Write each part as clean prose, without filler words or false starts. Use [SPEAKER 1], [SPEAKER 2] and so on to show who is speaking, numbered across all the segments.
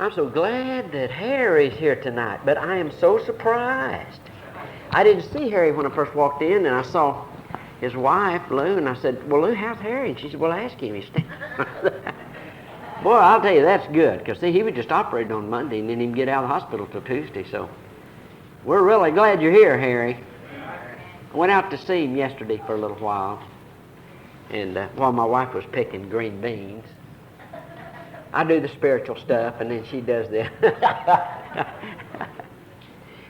[SPEAKER 1] I'm so glad that Harry's here tonight, but I am so surprised. I didn't see Harry when I first walked in, and I saw his wife, Lou, and I said, well, Lou, how's Harry? And she said, well, ask him. He's Boy, I'll tell you, that's good, because see, he was just operated on Monday and didn't even get out of the hospital till Tuesday, so we're really glad you're here, Harry. I went out to see him yesterday for a little while, and while my wife was picking green beans. I do the spiritual stuff, and then she does the... A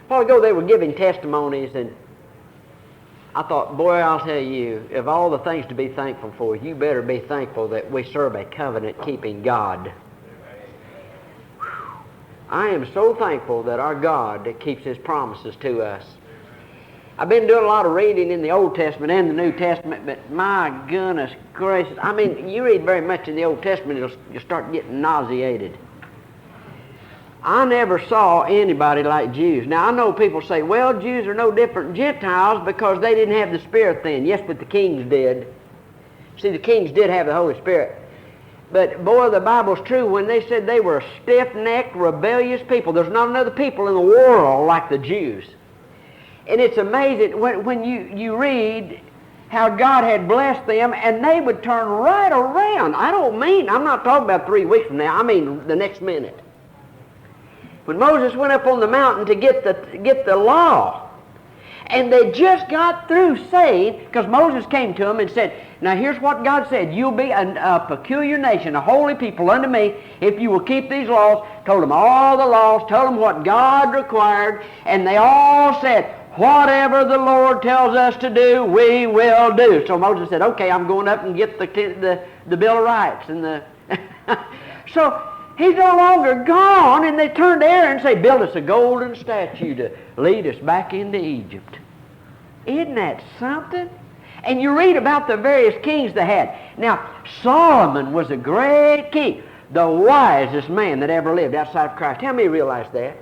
[SPEAKER 1] while ago, they were giving testimonies, and I thought, boy, I'll tell you, of all the things to be thankful for, you better be thankful that we serve a covenant-keeping God. I am so thankful that our God keeps His promises to us. I've been doing a lot of reading in the Old Testament and the New Testament, but my goodness gracious, I mean, you read very much in the Old Testament, you'll start getting nauseated. I never saw anybody like Jews. Now, I know people say, well, Jews are no different than Gentiles because they didn't have the Spirit then. Yes, but the kings did. See, the kings did have the Holy Spirit. But, boy, the Bible's true when they said they were a stiff-necked, rebellious people. There's not another people in the world like the Jews. And it's amazing when you read how God had blessed them, and they would turn right around. I'm not talking about 3 weeks from now. I mean the next minute. When Moses went up on the mountain to get the law, and they just got through saying, because Moses came to them and said, now here's what God said, you'll be a peculiar nation, a holy people unto me, if you will keep these laws. Told them all the laws, told them what God required, and they all said, whatever the Lord tells us to do, we will do. So Moses said, okay, I'm going up and get the Bill of Rights. And so he's no longer gone, and they turned to Aaron and say, build us a golden statue to lead us back into Egypt. Isn't that something? And you read about the various kings they had. Now, Solomon was a great king, the wisest man that ever lived outside of Christ. How many realize that?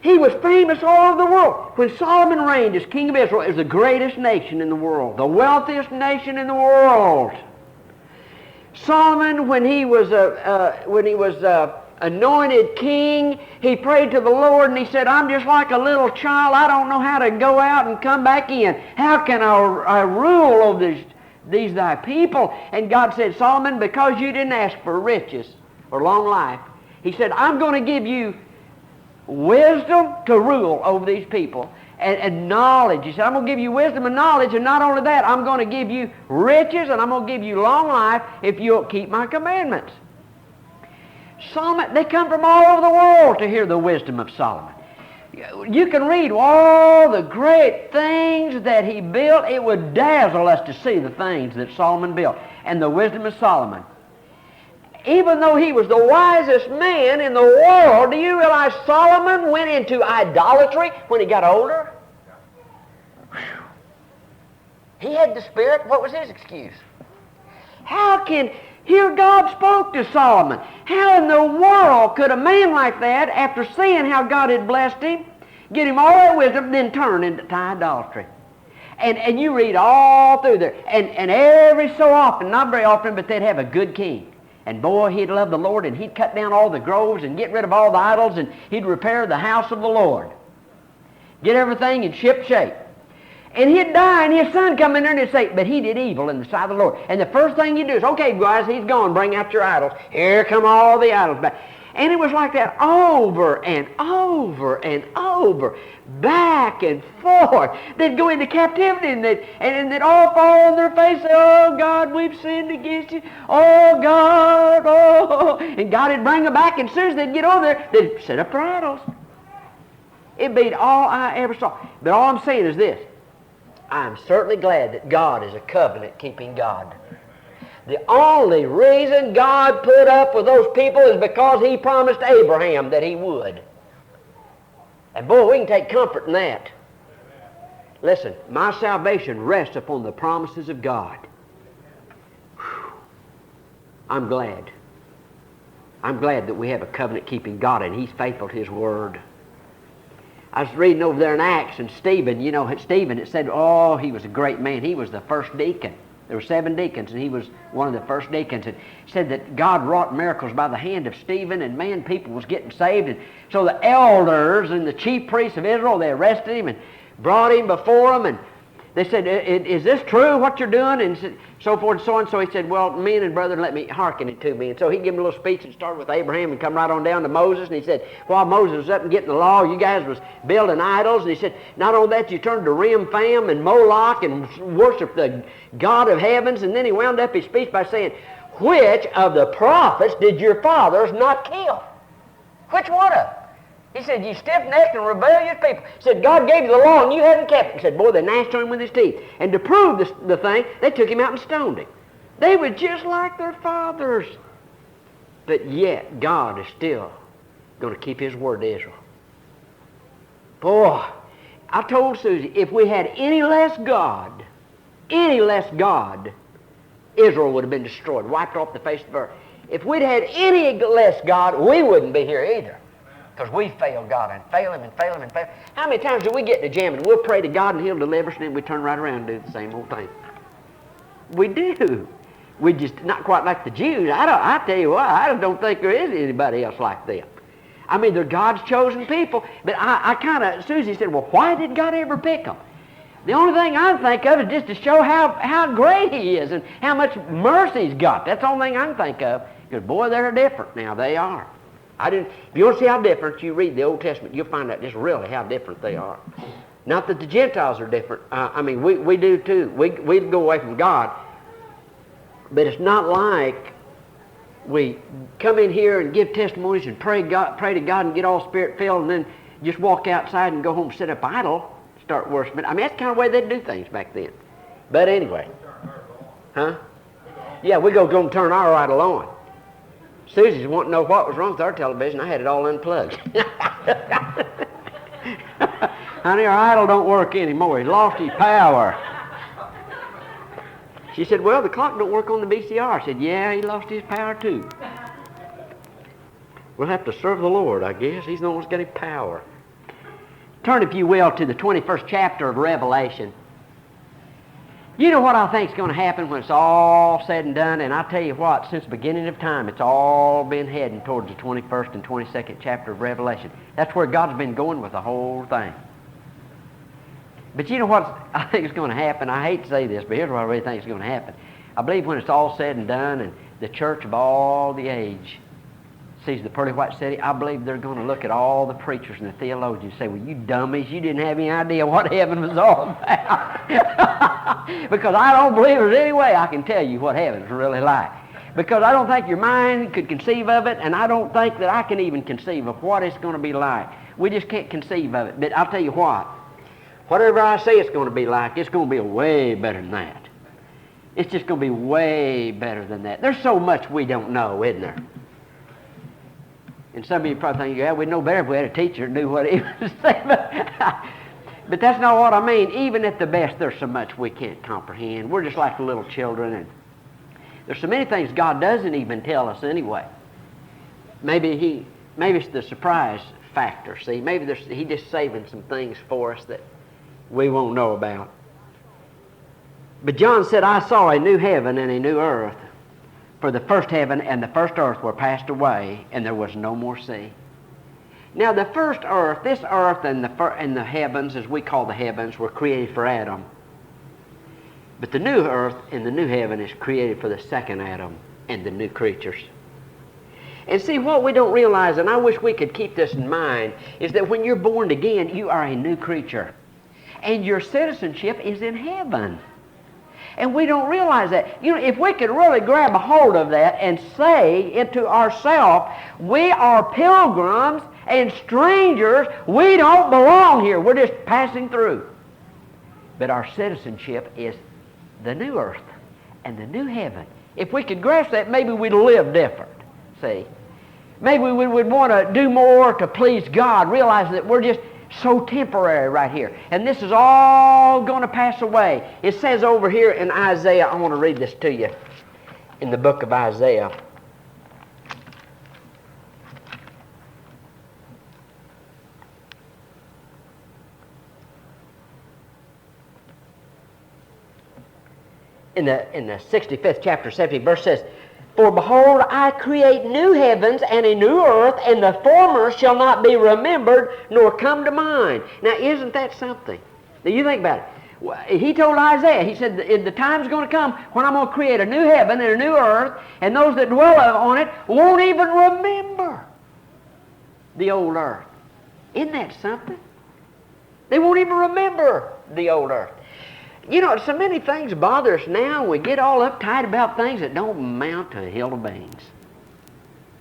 [SPEAKER 1] He was famous all over the world. When Solomon reigned as king of Israel, it was the greatest nation in the world, the wealthiest nation in the world. Solomon, when he was anointed king, he prayed to the Lord and he said, I'm just like a little child. I don't know how to go out and come back in. How can I rule over these thy people? And God said, Solomon, because you didn't ask for riches or long life, He said, I'm going to give you wisdom to rule over these people and knowledge. He said, I'm going to give you wisdom and knowledge, and not only that, I'm going to give you riches and I'm going to give you long life if you'll keep my commandments. Solomon, they come from all over the world to hear the wisdom of Solomon. You can read all the great things that he built. It would dazzle us to see the things that Solomon built and the wisdom of Solomon. Even though he was the wisest man in the world, do you realize Solomon went into idolatry when he got older? He had the Spirit. What was his excuse? Here God spoke to Solomon. How in the world could a man like that, after seeing how God had blessed him, get him all that wisdom, then turn into idolatry? And you read all through there. And every so often, not very often, but they'd have a good king. And boy, he'd love the Lord, and he'd cut down all the groves and get rid of all the idols, and he'd repair the house of the Lord. Get everything in ship shape. And he'd die, and his son come in there and he'd say, but he did evil in the sight of the Lord. And the first thing he'd do is, okay, guys, he's gone. Bring out your idols. Here come all the idols back. And it was like that over and over and over, back and forth. They'd go into captivity and they'd all fall on their face, say, oh, God, we've sinned against you. Oh, God, oh. And God would bring them back, and as soon as they'd get over there, they'd set up their idols. It beat all I ever saw. But all I'm saying is this. I'm certainly glad that God is a covenant-keeping God. The only reason God put up with those people is because He promised Abraham that He would. And boy, we can take comfort in that. Listen, my salvation rests upon the promises of God. Whew. I'm glad. I'm glad that we have a covenant-keeping God, and He's faithful to His Word. I was reading over there in Acts, and Stephen, it said, oh, he was a great man. He was the first deacon. There were 7 deacons, and he was one of the first deacons. And said that God wrought miracles by the hand of Stephen, and man, people was getting saved. And so the elders and the chief priests of Israel, they arrested him and brought him before them, and they said, is this true, what you're doing? And so forth and so on. So he said, well, men and brethren, let me hearken it to me. And so he gave him a little speech and started with Abraham and come right on down to Moses. And he said, while Moses was up and getting the law, you guys was building idols. And he said, not only that, you turned to Remphan and Moloch and worshiped the God of heavens. And then he wound up his speech by saying, which of the prophets did your fathers not kill? Which one of them? He said, you stiff-necked and rebellious people. He said, God gave you the law and you haven't kept it. He said, boy, they gnashed on him with his teeth. And to prove the thing, they took him out and stoned him. They were just like their fathers. But yet, God is still going to keep his word to Israel. Boy, I told Susie, if we had any less God, Israel would have been destroyed, wiped off the face of the earth. If we'd had any less God, we wouldn't be here either. Because we fail God and fail him and fail him and fail him. How many times do we get to jamming? We'll pray to God and he'll deliver us, and then we turn right around and do the same old thing. We do. We just not quite like the Jews. I tell you what, I don't think there is anybody else like them. I mean, they're God's chosen people. But I kind of, Susie said, well, why did God ever pick them? The only thing I can think of is just to show how great he is and how much mercy he's got. That's the only thing I can think of. Because, boy, they're different now. They are. If you want to see how different, you read the Old Testament, you'll find out just really how different they are. Not that the Gentiles are different. I mean, we do too. We go away from God. But it's not like we come in here and give testimonies and pray to God and get all Spirit-filled and then just walk outside and go home and sit up idle, start worshiping. I mean, that's the kind of way they do things back then. But anyway. Huh? Yeah, we go and turn our idol on. Susie's wanting to know what was wrong with our television. I had it all unplugged. Honey, our idol don't work anymore. He lost his power. She said, well, the clock don't work on the VCR. I said, yeah, he lost his power too. We'll have to serve the Lord, I guess. He's the one who's got his power. Turn, if you will, to the 21st chapter of Revelation. You know what I think is going to happen when it's all said and done? And I tell you what, since the beginning of time, it's all been heading towards the 21st and 22nd chapter of Revelation. That's where God's been going with the whole thing. But you know what I think is going to happen? I hate to say this, but here's what I really think is going to happen. I believe when it's all said and done and the church of all the age sees the pearly white city, I believe they're going to look at all the preachers and the theologians and say, well, you dummies, you didn't have any idea what heaven was all about. Because I don't believe there's any way I can tell you what heaven's really like. Because I don't think your mind could conceive of it, and I don't think that I can even conceive of what it's going to be like. We just can't conceive of it. But I'll tell you what, whatever I say it's going to be like, it's going to be way better than that. It's just going to be way better than that. There's so much we don't know, isn't there? And some of you probably think, yeah, we'd know better if we had a teacher who knew what he was saying. But that's not what I mean. Even at the best, there's so much we can't comprehend. We're just like the little children, and there's so many things God doesn't even tell us anyway. Maybe it's the surprise factor, see? Maybe He's just saving some things for us that we won't know about. But John said, I saw a new heaven and a new earth. For the first heaven and the first earth were passed away, and there was no more sea. Now the first earth, this earth and the heavens, as we call the heavens, were created for Adam. But the new earth and the new heaven is created for the second Adam and the new creatures. And see, what we don't realize, and I wish we could keep this in mind, is that when you're born again, you are a new creature. And your citizenship is in heaven. And we don't realize that. You know, if we could really grab a hold of that and say it to ourselves, we are pilgrims and strangers. We don't belong here. We're just passing through. But our citizenship is the new earth and the new heaven. If we could grasp that, maybe we'd live different. See? Maybe we would want to do more to please God, realize that we're just so temporary right here. And this is all going to pass away. It says over here in Isaiah, I want to read this to you, in the book of Isaiah. in the 65th chapter, 17th verse says, "For behold, I create new heavens and a new earth, and the former shall not be remembered, nor come to mind." Now, isn't that something? Now, you think about it. He told Isaiah, he said, the time's going to come when I'm going to create a new heaven and a new earth, and those that dwell on it won't even remember the old earth. Isn't that something? They won't even remember the old earth. You know, so many things bother us now. We get all uptight about things that don't amount to a hill of beans.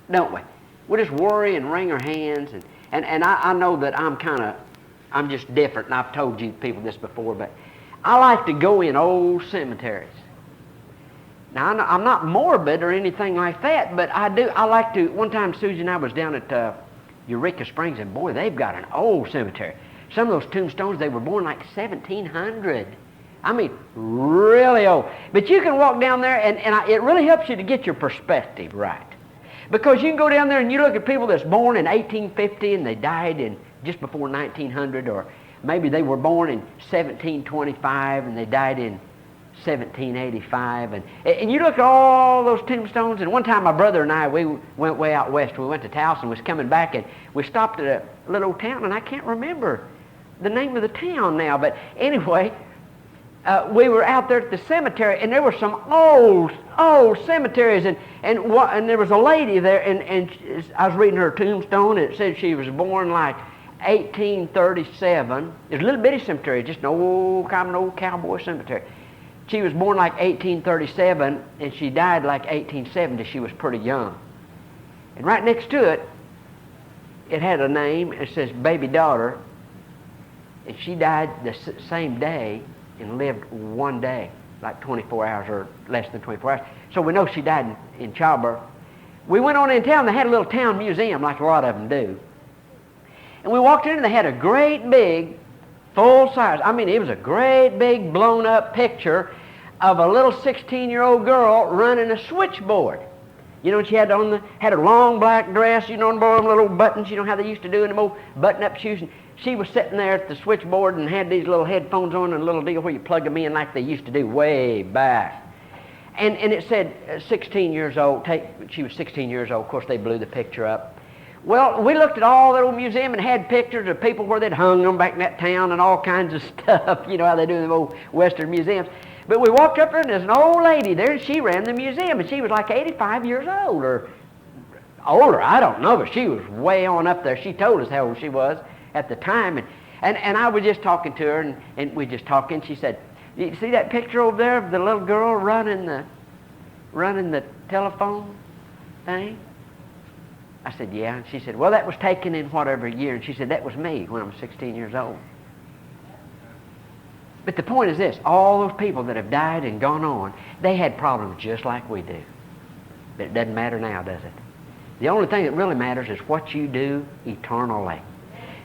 [SPEAKER 1] Don't we? We just worry and wring our hands. And I know that I'm just different, and I've told you people this before, but I like to go in old cemeteries. Now, I'm not morbid or anything like that, but I like to. One time, Susie and I was down at Eureka Springs, and boy, they've got an old cemetery. Some of those tombstones, they were born like 1700. I mean, really old. But you can walk down there, and it really helps you to get your perspective right. Because you can go down there and you look at people that's born in 1850 and they died in just before 1900, or maybe they were born in 1725 and they died in 1785. And you look at all those tombstones, and one time my brother and I, we went way out west. We went to Taos and was coming back, and we stopped at a little old town, and I can't remember the name of the town now, but anyway, we were out there at the cemetery, and there were some old cemeteries, and there was a lady there, and I was reading her tombstone, and it said she was born like 1837. It's a little bitty cemetery, just an old cowboy cemetery. She was born like 1837, and she died like 1870. She was pretty young. And right next to it, it had a name. It says baby daughter, and she died the same day and lived one day, like 24 hours or less than 24 hours. So we know she died in childbirth. We went on in town. They had a little town museum, like a lot of them do. And we walked in, and they had a great big, full size, I mean, it was a great big blown up picture of a little 16-year-old girl running a switchboard. You know, she had had a long black dress, you know, and all them little buttons, you know how they used to do in them old button-up shoes. And she was sitting there at the switchboard and had these little headphones on and a little deal where you plug them in like they used to do way back. And it said 16 years old. She was 16 years old. Of course, they blew the picture up. Well, we looked at all that old museum and had pictures of people where they'd hung them back in that town and all kinds of stuff. You know how they do in the old Western museums. But we walked up there, and there's an old lady there, and she ran the museum, and she was like 85 years old, or older, I don't know, but she was way on up there. She told us how old she was at the time, and I was just talking to her, and we just talking. She said, "You see that picture over there of the little girl running the telephone thing?" I said, "Yeah." And she said, "Well, that was taken in whatever year." And she said, "That was me when I was 16 years old." But the point is this, all those people that have died and gone on, they had problems just like we do. But it doesn't matter now, does it? The only thing that really matters is what you do eternally.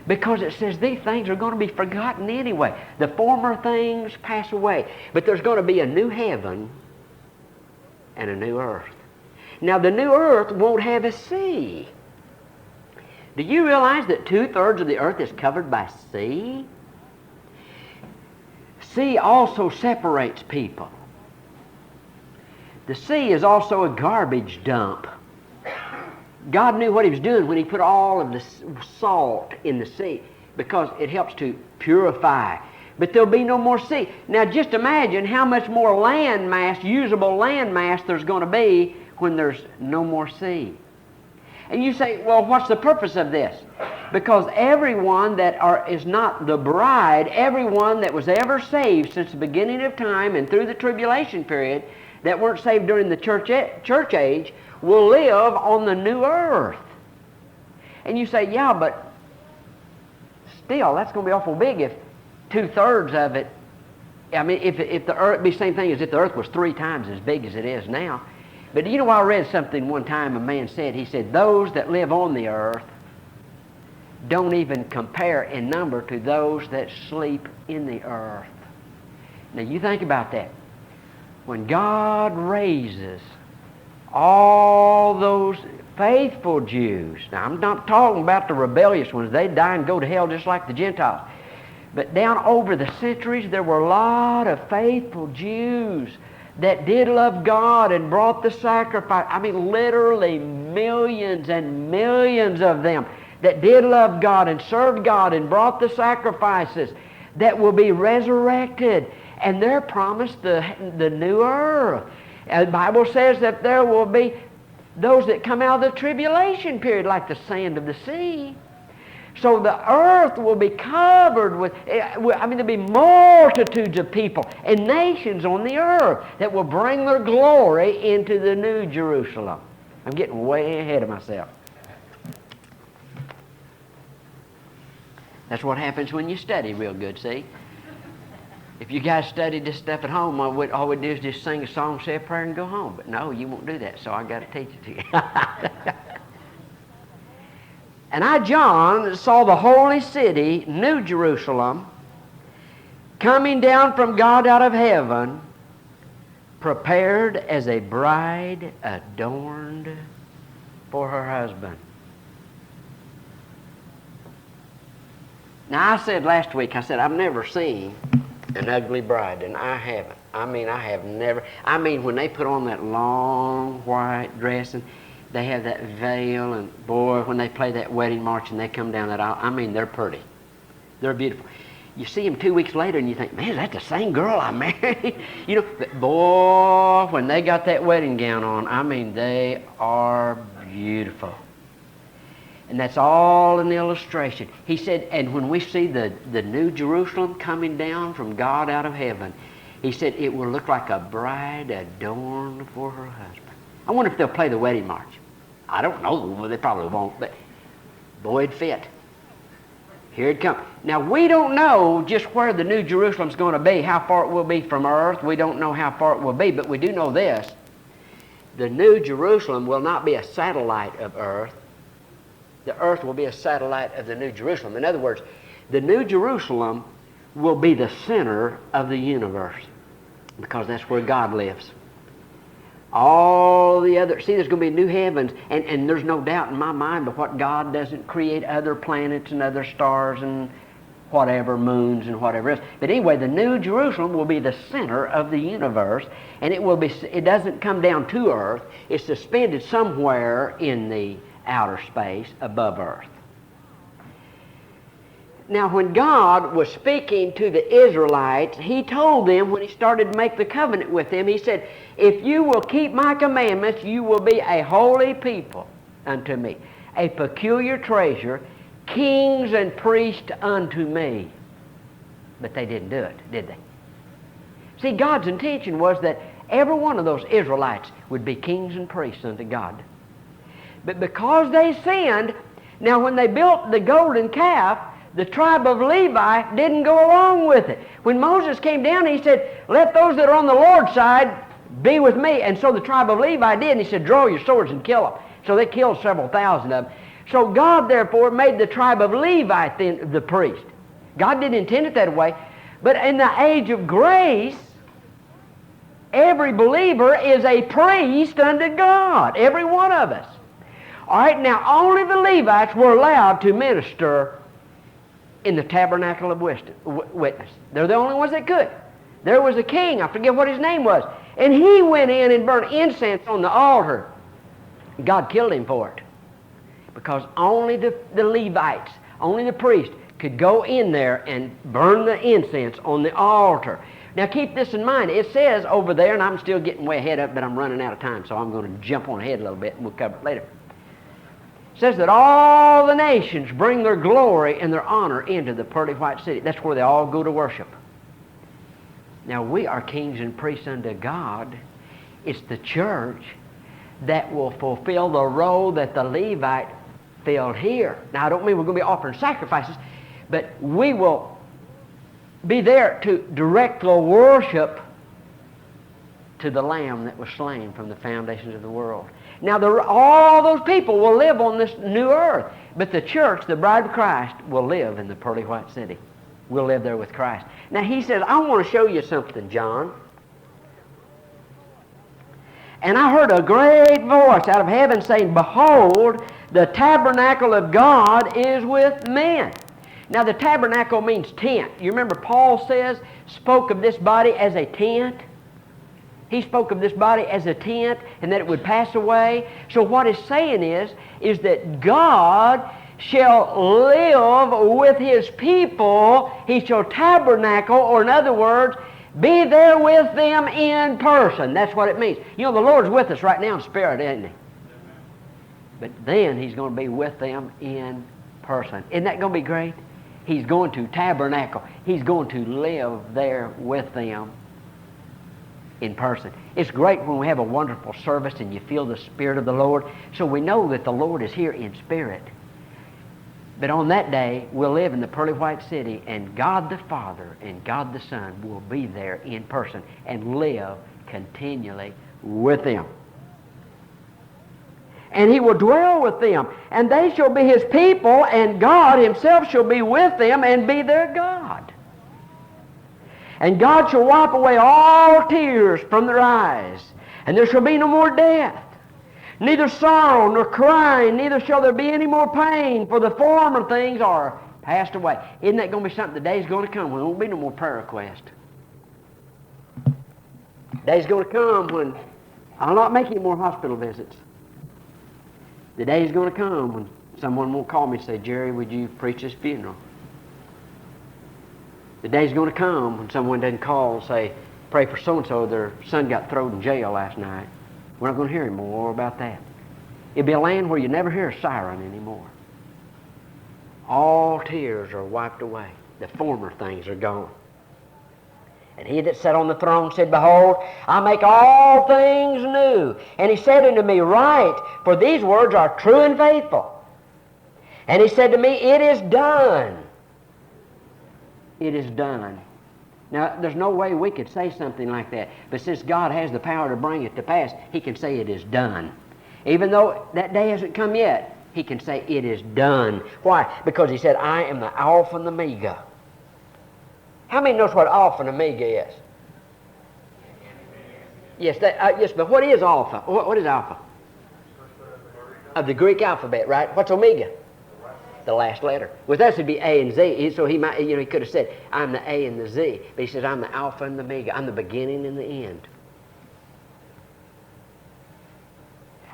[SPEAKER 1] Because it says these things are going to be forgotten anyway. The former things pass away. But there's going to be a new heaven and a new earth. Now, the new earth won't have a sea. Do you realize that 2/3 of the earth is covered by sea? Sea also separates people. The sea is also a garbage dump. God knew what He was doing when He put all of the salt in the sea, because it helps to purify. But there'll be no more sea. Now just imagine how much more land mass, usable land mass, there's going to be when there's no more sea. And you say, well, what's the purpose of this? Because everyone that is not the bride, everyone that was ever saved since the beginning of time and through the tribulation period, that weren't saved during the church age, will live on the new earth. And you say, yeah, but still, that's going to be awful big if 2/3 of it, I mean, if the earth, it'd be the same thing as if the earth was 3 times as big as it is now. But you know, I read something one time, a man said, he said, those that live on the earth don't even compare in number to those that sleep in the earth. Now you think about that. When God raises all those faithful Jews, now I'm not talking about the rebellious ones, they die and go to hell just like the Gentiles. But down over the centuries, there were a lot of faithful Jews that did love God and brought the sacrifice. I mean, literally millions and millions of them that did love God and served God and brought the sacrifices that will be resurrected. And they're promised the new earth. And the Bible says that there will be those that come out of the tribulation period like the sand of the sea. So the earth will be covered with, there'll be multitudes of people and nations on the earth that will bring their glory into the new Jerusalem. I'm getting way ahead of myself. That's what happens when you study real good, see? If you guys studied this stuff at home, all we do is just sing a song, say a prayer, and go home. But no, you won't do that, so I got to teach it to you. And I, John, saw the holy city, New Jerusalem, coming down from God out of heaven, prepared as a bride adorned for her husband. Now, I said last week, I've never seen an ugly bride, and I haven't. I have never. When they put on that long white dress and they have that veil, and boy, when they play that wedding march and they come down that aisle, they're pretty. They're beautiful. You see them 2 weeks later and you think, man, is that the same girl I married? But boy, when they got that wedding gown on, they are beautiful. And that's all an illustration. He said, and when we see the new Jerusalem coming down from God out of heaven, he said it will look like a bride adorned for her husband. I wonder if they'll play the wedding march. I don't know. Well, they probably won't, but boy, it'd fit. Here it comes. Now, we don't know just where the New Jerusalem's going to be, how far it will be from earth. We don't know how far it will be, but we do know this. The New Jerusalem will not be a satellite of earth. The earth will be a satellite of the New Jerusalem. In other words, the New Jerusalem will be the center of the universe because that's where God lives. All the other, there's going to be new heavens, and there's no doubt in my mind but what God doesn't create other planets and other stars and whatever, moons and whatever else. But anyway, the New Jerusalem will be the center of the universe, and it doesn't come down to earth. It's suspended somewhere in the outer space above earth. Now, when God was speaking to the Israelites, he told them when he started to make the covenant with them, he said, if you will keep my commandments, you will be a holy people unto me, a peculiar treasure, kings and priests unto me. But they didn't do it, did they? See, God's intention was that every one of those Israelites would be kings and priests unto God. But because they sinned, now when they built the golden calf, the tribe of Levi didn't go along with it. When Moses came down, he said, let those that are on the Lord's side be with me. And so the tribe of Levi did, and he said, draw your swords and kill them. So they killed several thousand of them. So God, therefore, made the tribe of Levi the priest. God didn't intend it that way. But in the age of grace, every believer is a priest unto God. Every one of us. All right, now only the Levites were allowed to minister in the tabernacle of witness. They're the only ones that could. There was a king, I forget what his name was, and he went in and burned incense on the altar. God killed him for it. Because only the Levites, only the priests could go in there and burn the incense on the altar. Now keep this in mind. It says over there, and I'm still getting way ahead of it, but I'm running out of time, so I'm going to jump on ahead a little bit and we'll cover it later. It says that all the nations bring their glory and their honor into the pearly white city. That's where they all go to worship. Now we are kings and priests unto God. It's the church that will fulfill the role that the Levite filled here. Now I don't mean we're going to be offering sacrifices, but we will be there to direct the worship to the Lamb that was slain from the foundations of the world. Now, all those people will live on this new earth, but the church, the bride of Christ, will live in the pearly white city. We'll live there with Christ. Now, he says, I want to show you something, John. And I heard a great voice out of heaven saying, behold, the tabernacle of God is with men. Now, the tabernacle means tent. You remember Paul spoke of this body as a tent? He spoke of this body as a tent and that it would pass away. So what it's saying is that God shall live with His people. He shall tabernacle, or in other words, be there with them in person. That's what it means. You know, the Lord's with us right now in spirit, isn't He? But then He's going to be with them in person. Isn't that going to be great? He's going to tabernacle. He's going to live there with them in person. It's great when we have a wonderful service and you feel the Spirit of the Lord. So we know that the Lord is here in spirit. But on that day, we'll live in the pearly white city, and God the Father and God the Son will be there in person and live continually with them. And He will dwell with them, and they shall be His people, and God Himself shall be with them and be their God. And God shall wipe away all tears from their eyes, and there shall be no more death, neither sorrow nor crying, neither shall there be any more pain, for the former things are passed away. Isn't that going to be something? The day's going to come when there won't be no more prayer requests. The day's going to come when I'll not make any more hospital visits. The day's going to come when someone will call me and say, Jerry, would you preach this funeral? The day's going to come when someone doesn't call and say, pray for so-and-so, their son got thrown in jail last night. We're not going to hear any more about that. It'll be a land where you never hear a siren anymore. All tears are wiped away. The former things are gone. And He that sat on the throne said, Behold, I make all things new. And He said unto me, Write, for these words are true and faithful. And He said to me, It is done. It is done. Now, there's no way we could say something like that. But since God has the power to bring it to pass, He can say it is done. Even though that day hasn't come yet, He can say it is done. Why? Because He said, I am the Alpha and the Omega. How many knows what Alpha and Omega is? Yes, yes, but what is Alpha? What is Alpha? Of the Greek alphabet, right? What's Omega? The last letter. With us it'd be A and Z. So he might, he could have said, I'm the A and the Z. But He says, I'm the Alpha and the Omega. I'm the beginning and the end.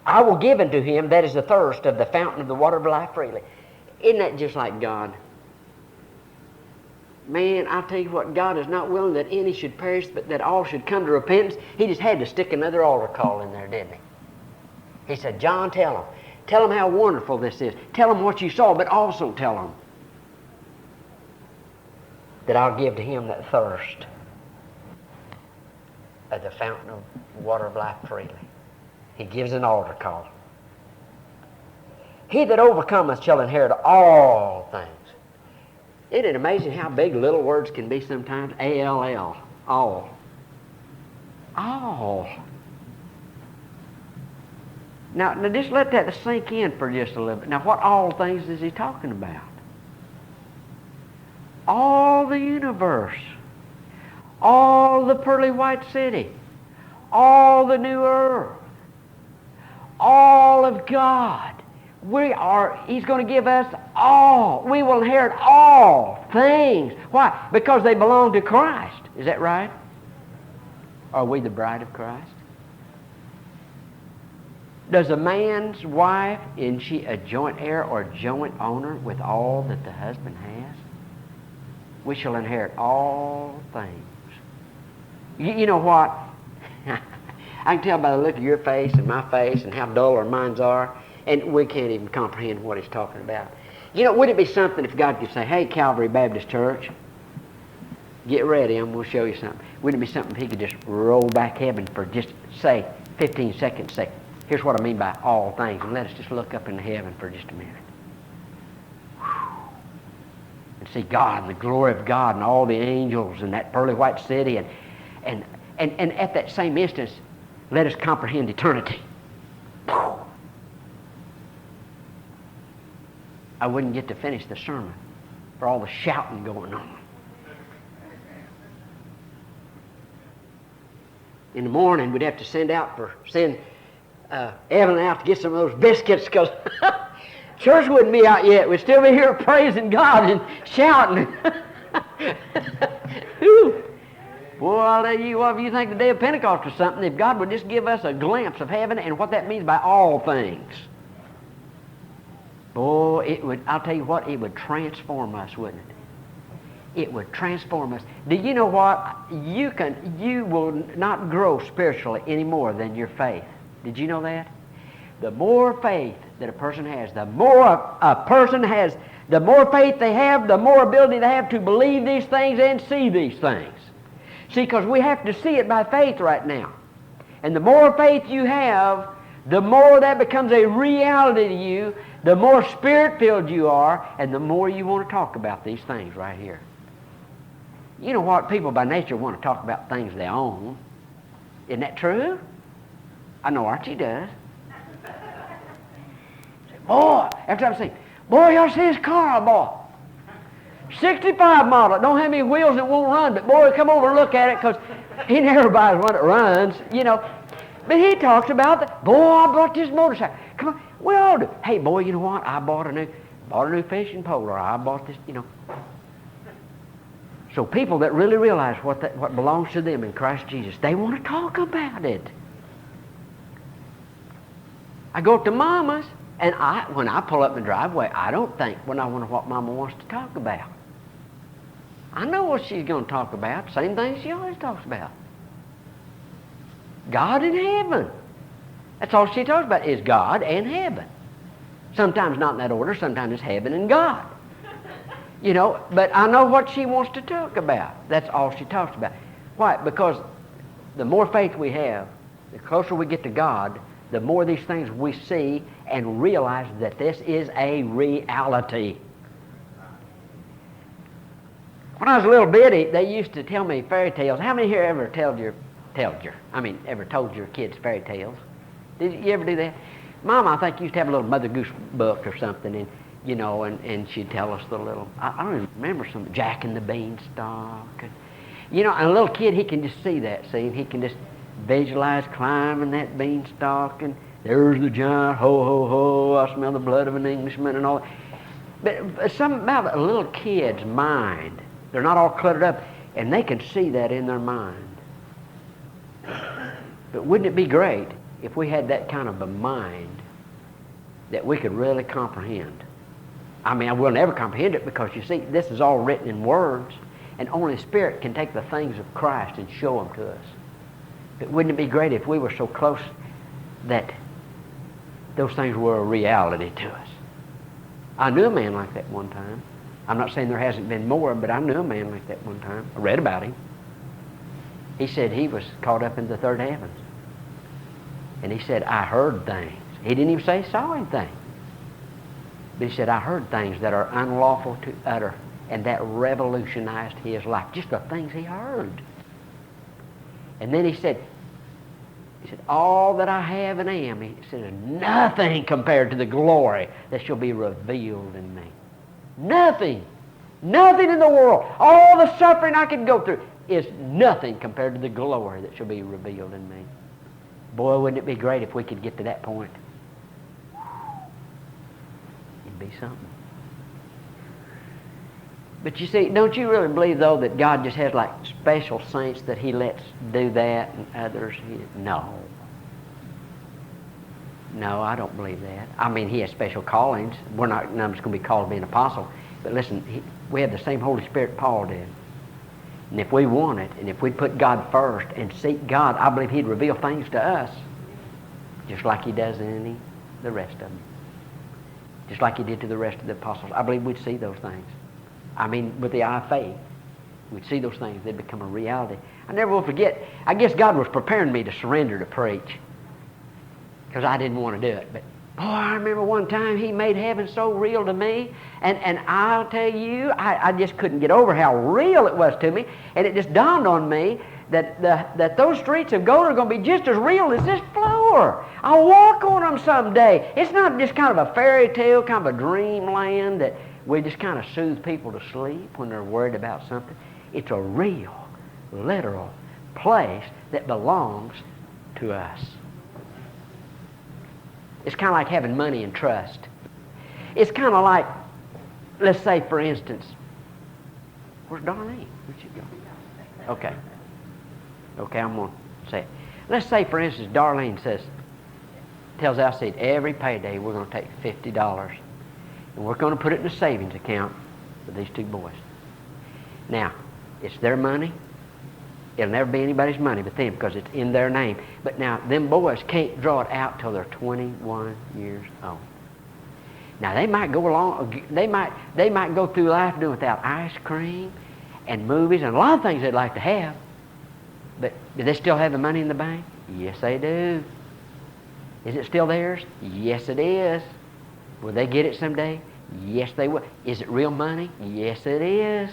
[SPEAKER 1] I will give unto him that is the thirst of the fountain of the water of life freely. Isn't that just like God? Man, I tell you what, God is not willing that any should perish, but that all should come to repentance. He just had to stick another altar call in there, didn't He? He said, John, tell them. Tell them how wonderful this is. Tell them what you saw, but also tell them that I'll give to him that thirst of the fountain of water of life freely. He gives an altar call. He that overcometh shall inherit all things. Isn't it amazing how big little words can be sometimes? A-L-L. All. All. Now just let that sink in for just a little bit. Now what all things is He talking about? All the universe. All the pearly white city. All the new earth. All of God. He's going to give us all. We will inherit all things. Why? Because they belong to Christ. Is that right? Are we the bride of Christ? Does a man's wife, isn't she a joint heir or joint owner with all that the husband has? We shall inherit all things. You know what? I can tell by the look of your face and my face and how dull our minds are, and we can't even comprehend what He's talking about. You know, wouldn't it be something if God could say, hey, Calvary Baptist Church, get ready, I'm going to show you something. Wouldn't it be something if He could just roll back heaven for just, say, 15 seconds, say, here's what I mean by all things, and let us just look up into heaven for just a minute. And see God and the glory of God and all the angels and that pearly white city, and at that same instance, let us comprehend eternity. I wouldn't get to finish the sermon for all the shouting going on. In the morning, we'd have to send Evan out to get some of those biscuits because church wouldn't be out yet. We'd still be here praising God and shouting. Well, I'll tell you what, if you think the day of Pentecost was something, if God would just give us a glimpse of heaven and what that means by all things. Boy, it would, I'll tell you what, it would transform us, wouldn't it? It would transform us. Do you know what? You will not grow spiritually any more than your faith. Did you know that? The more faith that a person has, the more a person has, the more faith they have, the more ability they have to believe these things and see these things. See, because we have to see it by faith right now. And the more faith you have, the more that becomes a reality to you, the more spirit-filled you are, and the more you want to talk about these things right here. You know what? People by nature want to talk about things they own. Isn't that true? I know Archie does. Boy, after I'm saying, boy, y'all see this car I bought? 65 model. It don't have any wheels and it won't run, but boy, come over and look at it because he never buys one that runs, you know. But he talks about that. Boy, I bought this motorcycle. Come on, we all do. Hey, boy, you know what? I bought a new fishing pole, or I bought this, you know. So people that really realize what belongs to them in Christ Jesus, they want to talk about it. I go to Mama's, and when I pull up in the driveway, I don't think, well, I wonder what Mama wants to talk about. I know what she's going to talk about. Same thing she always talks about. God in heaven. That's all she talks about is God and heaven. Sometimes not in that order. Sometimes it's heaven and God. You know, but I know what she wants to talk about. That's all she talks about. Why? Because the more faith we have, the closer we get to God, the more these things we see and realize that this is a reality. When I was a little bitty, they used to tell me fairy tales. How many here ever ever told your kids fairy tales? Did you ever do that? Mom, I think, used to have a little Mother Goose book or something, and you know, and she'd tell us the little, I don't even remember some, Jack and the Beanstalk. And, you know, and a little kid, he can just see that scene. He can just visualize climbing that beanstalk, and there's the giant, ho, ho, ho, I smell the blood of an Englishman and all that. But something about a little kid's mind, they're not all cluttered up, and they can see that in their mind. But wouldn't it be great if we had that kind of a mind that we could really comprehend? I mean, we'll never comprehend it because, you see, this is all written in words, and only the Spirit can take the things of Christ and show them to us. But wouldn't it be great if we were so close that those things were a reality to us? I knew a man like that one time. I'm not saying there hasn't been more, but I knew a man like that one time. I read about him. He said he was caught up in the third heavens. And he said, I heard things. He didn't even say he saw anything. But he said, I heard things that are unlawful to utter. And that revolutionized his life. Just the things he heard. And then he said, all that I have and am, he said, is nothing compared to the glory that shall be revealed in me. Nothing. Nothing in the world. All the suffering I could go through is nothing compared to the glory that shall be revealed in me. Boy, wouldn't it be great if we could get to that point? It'd be something. But you see, don't you really believe, though, that God just has like special saints that He lets do that and others? No. No, I don't believe that. I mean, He has special callings. None of us going to be called to be an apostle. But listen, we have the same Holy Spirit Paul did. And if we want it, and if we put God first and seek God, I believe He'd reveal things to us, just like He does in the rest of them. Just like He did to the rest of the apostles. I believe we'd see those things. I mean, with the eye of faith, we'd see those things. They'd become a reality. I never will forget, I guess God was preparing me to surrender to preach, because I didn't want to do it. But boy, I remember one time He made heaven so real to me, and I'll tell you, I just couldn't get over how real it was to me, and it just dawned on me that those streets of gold are going to be just as real as this floor. I'll walk on them someday. It's not just kind of a fairy tale, kind of a dreamland that we just kind of soothe people to sleep when they're worried about something. It's a real, literal place that belongs to us. It's kind of like having money in trust. It's kind of like, let's say, for instance, where's Darlene? Where'd she go? Okay. Okay, I'm going to say it. Let's say, for instance, Darlene tells Alcide every payday we're going to take $50 and we're going to put it in a savings account for these two boys. Now, it's their money. It'll never be anybody's money but them because it's in their name. But now, them boys can't draw it out till they're 21 years old. Now, they might go along, they might go through life doing without ice cream and movies and a lot of things they'd like to have. But do they still have the money in the bank? Yes, they do. Is it still theirs? Yes, it is. Will they get it someday? Yes, they will. Is it real money? Yes, it is.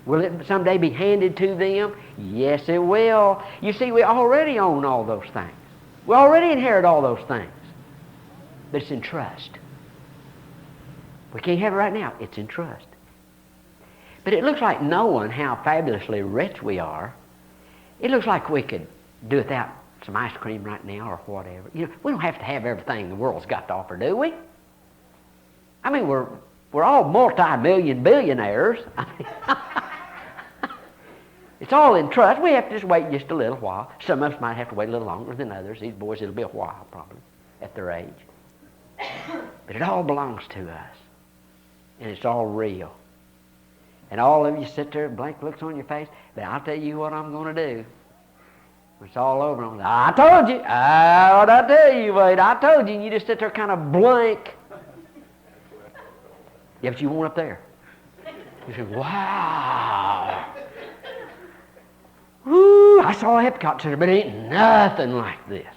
[SPEAKER 1] Will it someday be handed to them? Yes, it will. You see, we already own all those things. We already inherit all those things. But it's in trust. We can't have it right now. It's in trust. But it looks like knowing how fabulously rich we are, it looks like we could do without some ice cream right now or whatever. You know, we don't have to have everything the world's got to offer, do we? I mean, we're all multi-million billionaires. It's all in trust. We have to just wait just a little while. Some of us might have to wait a little longer than others. These boys, it'll be a while probably at their age. But it all belongs to us. And it's all real. And all of you sit there, blank looks on your face, but I'll tell you what I'm going to do. When it's all over, I'm going to, I told you. What I tell you, Wade? I told you. And you just sit there kind of blank. Yeah, but you won't up there. You say, wow. Woo, I saw a Epcot Center, but it ain't nothing like this.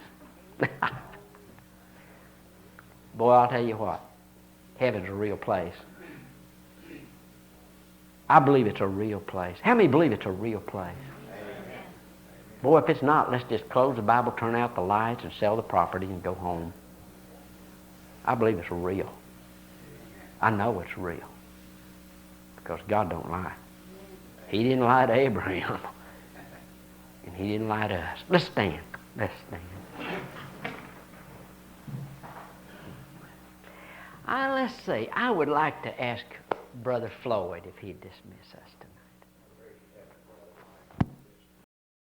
[SPEAKER 1] Boy, I'll tell you what. Heaven's a real place. I believe it's a real place. How many believe it's a real place? Boy, if it's not, let's just close the Bible, turn out the lights, and sell the property and go home. I believe it's real. I know it's real. Because God don't lie. He didn't lie to Abraham. And He didn't lie to us. Let's stand. Let's stand. Let's see. I would like to ask Brother Floyd if he'd dismiss us tonight.